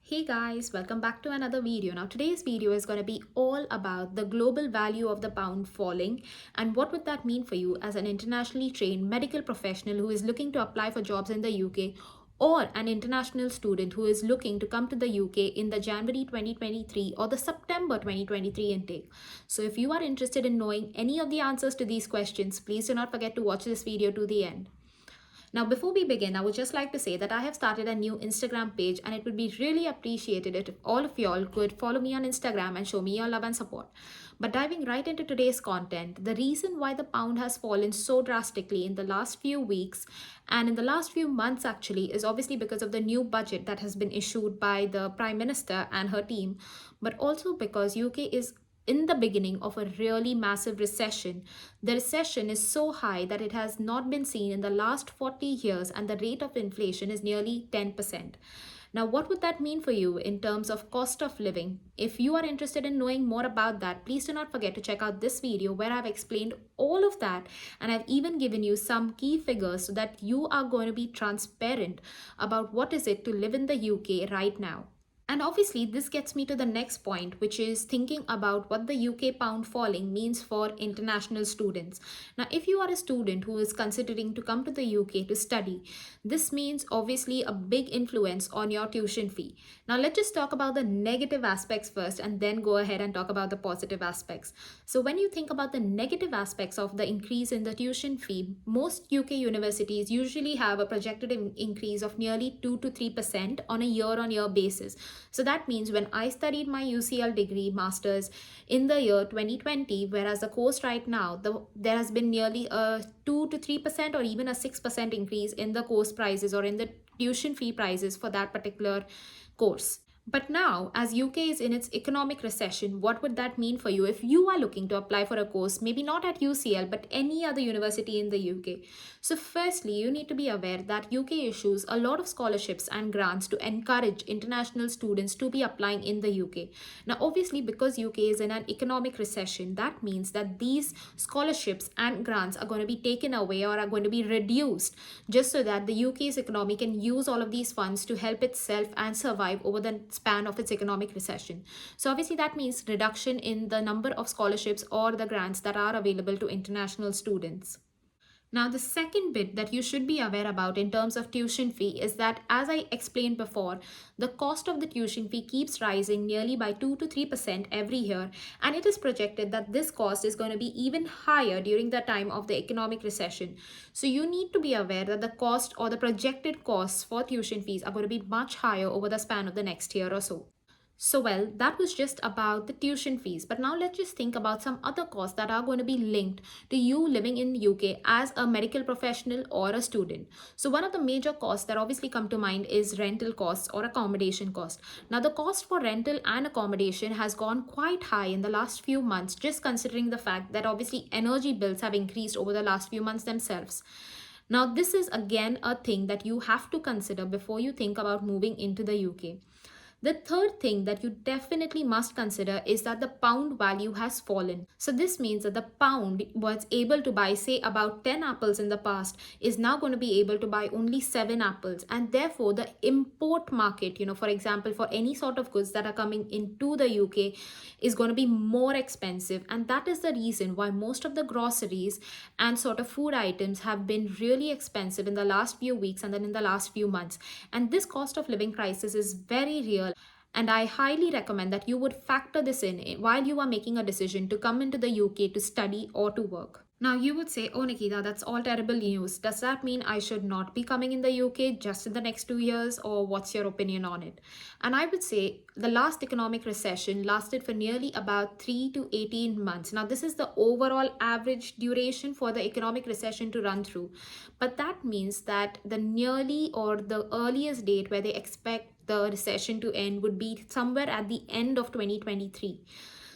Hey guys, welcome back to another video. Now today's video is going to be all about the global value of the pound falling and what would that mean for you as an internationally trained medical professional who is looking to apply for jobs in the UK, or an international student who is looking to come to the UK in the January 2023 or the September 2023 intake. So if you are interested in knowing any of the answers to these questions, please do not forget to watch this video to the end. Now, before we begin, I would just like to say that I have started a new Instagram page and it would be really appreciated if all of y'all could follow me on Instagram and show me your love and support. But diving right into today's content, the reason why the pound has fallen so drastically in the last few weeks and in the last few months actually is obviously because of the new budget that has been issued by the Prime Minister and her team, but also because UK is in the beginning of a really massive recession. The recession is so high that it has not been seen in the last 40 years, and the rate of inflation is nearly 10%. Now, what would that mean for you in terms of cost of living? If you are interested in knowing more about that, please do not forget to check out this video where I've explained all of that, and I've even given you some key figures so that you are going to be transparent about what is it to live in the UK right now. And obviously, this gets me to the next point, which is thinking about what the UK pound falling means for international students. Now, if you are a student who is considering to come to the UK to study, this means obviously a big influence on your tuition fee. Now, let's just talk about the negative aspects first and then go ahead and talk about the positive aspects. So, when you think about the negative aspects of the increase in the tuition fee, most UK universities usually have a projected increase of nearly 2 to 3% on a year on year basis. So that means when I studied my UCL degree masters in the year 2020, whereas the course right now, there has been nearly a 2 to 3% or even a 6% increase in the course prices or in the tuition fee prices for that particular course. But now, as UK is in its economic recession, what would that mean for you if you are looking to apply for a course, maybe not at UCL, but any other university in the UK? So, firstly, you need to be aware that UK issues a lot of scholarships and grants to encourage international students to be applying in the UK. Now, obviously, because UK is in an economic recession, that means that these scholarships and grants are going to be taken away or are going to be reduced just so that the UK's economy can use all of these funds to help itself and survive over the span of its economic recession. So obviously that means reduction in the number of scholarships or the grants that are available to international students. Now, the second bit that you should be aware about in terms of tuition fee is that, as I explained before, the cost of the tuition fee keeps rising nearly by 2 to 3% every year, and it is projected that this cost is going to be even higher during the time of the economic recession. So, you need to be aware that the cost or the projected costs for tuition fees are going to be much higher over the span of the next year or so. So, well, that was just about the tuition fees. But now let's just think about some other costs that are going to be linked to you living in UK as a medical professional or a student. So, one of the major costs that obviously come to mind is rental costs or accommodation cost. Now, the cost for rental and accommodation has gone quite high in the last few months, just considering the fact that obviously energy bills have increased over the last few months themselves. Now, this is again a thing that you have to consider before you think about moving into the UK. The third thing that you definitely must consider is that the pound value has fallen. So this means that the pound was able to buy, say, about 10 apples in the past is now going to be able to buy only 7 apples. And therefore, the import market, for example, for any sort of goods that are coming into the UK is going to be more expensive. And that is the reason why most of the groceries and sort of food items have been really expensive in the last few weeks and then in the last few months. And this cost of living crisis is very real. And I highly recommend that you would factor this in while you are making a decision to come into the UK to study or to work. Now, you would say, oh, Nikita, that's all terrible news. Does that mean I should not be coming in the UK just in the next 2 years, or what's your opinion on it? And I would say the last economic recession lasted for nearly about 3 to 18 months. Now, this is the overall average duration for the economic recession to run through. But that means that the nearly or the earliest date where they expect the recession to end would be somewhere at the end of 2023.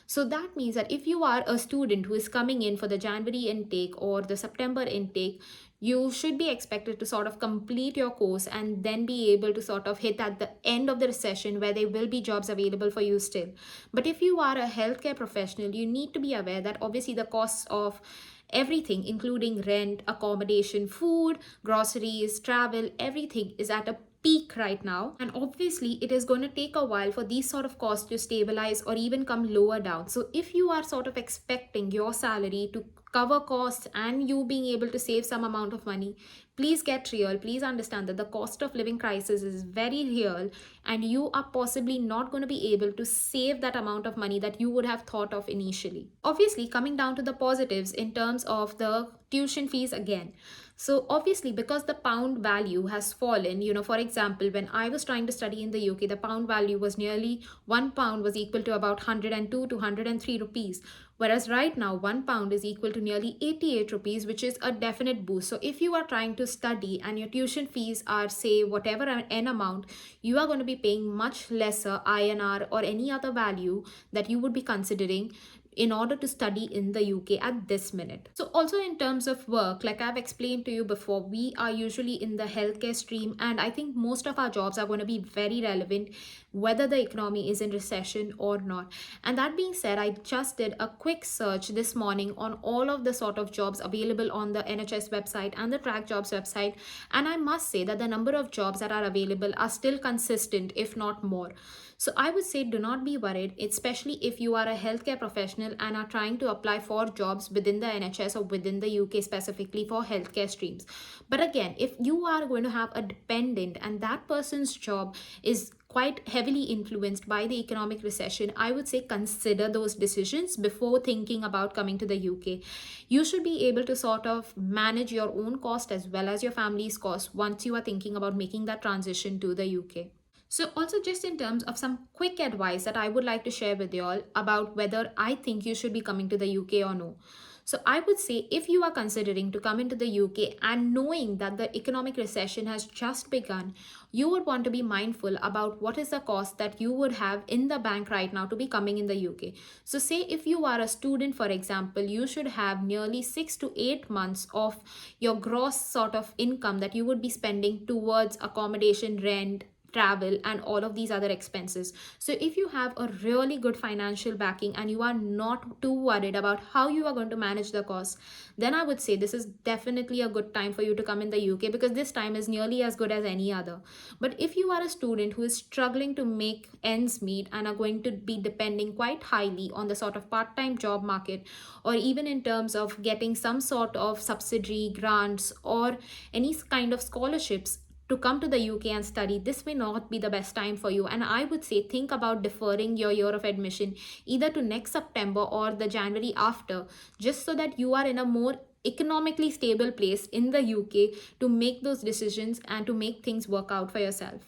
So that means that if you are a student who is coming in for the January intake or the September intake, you should be expected to sort of complete your course and then be able to sort of hit at the end of the recession where there will be jobs available for you still. But if you are a healthcare professional, you need to be aware that obviously the costs of everything, including rent, accommodation, food, groceries, travel, everything is at a peak right now, and obviously it is going to take a while for these sort of costs to stabilize or even come lower down. So if you are sort of expecting your salary to cover costs and you being able to save some amount of money, please get real. Please understand that the cost of living crisis is very real, and you are possibly not going to be able to save that amount of money that you would have thought of initially. Obviously, coming down to the positives in terms of the tuition fees again. So obviously, because the pound value has fallen, for example, when I was trying to study in the UK, the pound value was nearly £1 was equal to about 102 to 103 rupees. Whereas right now, £1 is equal to nearly 88 rupees, which is a definite boost. So if you are trying to study and your tuition fees are, say, whatever n amount, you are going to be paying much lesser INR or any other value that you would be considering in order to study in the UK at this minute. So also in terms of work, like I've explained to you before, we are usually in the healthcare stream, and I think most of our jobs are going to be very relevant whether the economy is in recession or not. And that being said, I just did a quick search this morning on all of the sort of jobs available on the NHS website and the Track Jobs website, and I must say that the number of jobs that are available are still consistent, if not more. So I would say do not be worried, especially if you are a healthcare professional and are trying to apply for jobs within the NHS or within the UK specifically for healthcare streams. But again, if you are going to have a dependent and that person's job is quite heavily influenced by the economic recession, I would say consider those decisions before thinking about coming to the UK. You should be able to sort of manage your own cost as well as your family's cost once you are thinking about making that transition to the UK. So also just in terms of some quick advice that I would like to share with you all about whether I think you should be coming to the UK or no. So I would say if you are considering to come into the UK and knowing that the economic recession has just begun, you would want to be mindful about what is the cost that you would have in the bank right now to be coming in the UK. So say if you are a student, for example, you should have nearly 6 to 8 months of your gross sort of income that you would be spending towards accommodation, rent, travel, and all of these other expenses. So if you have a really good financial backing and you are not too worried about how you are going to manage the costs, then I would say this is definitely a good time for you to come in the UK, because this time is nearly as good as any other. But if you are a student who is struggling to make ends meet and are going to be depending quite highly on the sort of part-time job market, or even in terms of getting some sort of subsidy grants or any kind of scholarships to come to the UK and study, this may not be the best time for you. And I would say think about deferring your year of admission either to next September or the January after, just so that you are in a more economically stable place in the UK to make those decisions and to make things work out for yourself.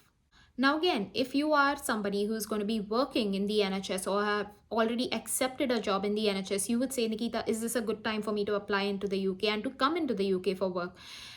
Now, again, if you are somebody who's going to be working in the NHS or have already accepted a job in the NHS, you would say, Nikita, is this a good time for me to apply into the UK and to come into the UK for work?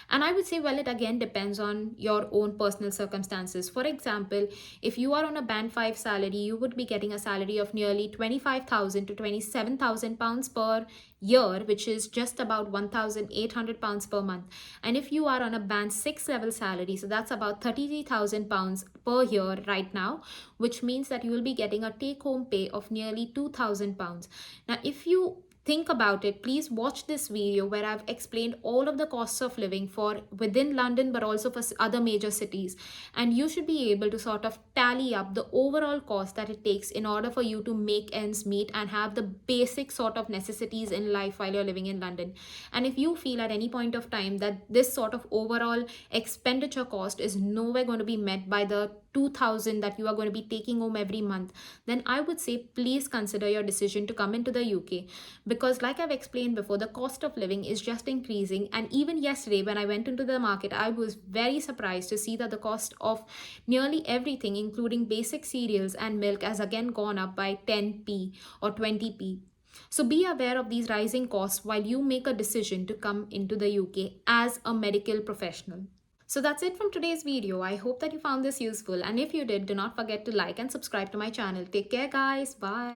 And I would say, well, it again depends on your own personal circumstances. For example, if you are on a band 5 salary, you would be getting a salary of nearly 25,000 to 27,000 pounds per year, which is just about 1,800 pounds per month. And if you are on a band 6 level salary, so that's about 33,000 pounds per year right now, which means that you will be getting a take home pay of nearly 2,000 pounds. Now, if you think about it, please watch this video where I've explained all of the costs of living for within London but also for other major cities, and you should be able to sort of tally up the overall cost that it takes in order for you to make ends meet and have the basic sort of necessities in life while you're living in London. And if you feel at any point of time that this sort of overall expenditure cost is nowhere going to be met by the 2,000 that you are going to be taking home every month, then I would say please consider your decision to come into the UK, because like I've explained before, the cost of living is just increasing. And even yesterday when I went into the market, I was very surprised to see that the cost of nearly everything, including basic cereals and milk, has again gone up by 10p or 20p. So be aware of these rising costs while you make a decision to come into the UK as a medical professional. So that's it from today's video. I hope that you found this useful, and if you did, do not forget to like and subscribe to my channel. Take care guys. Bye.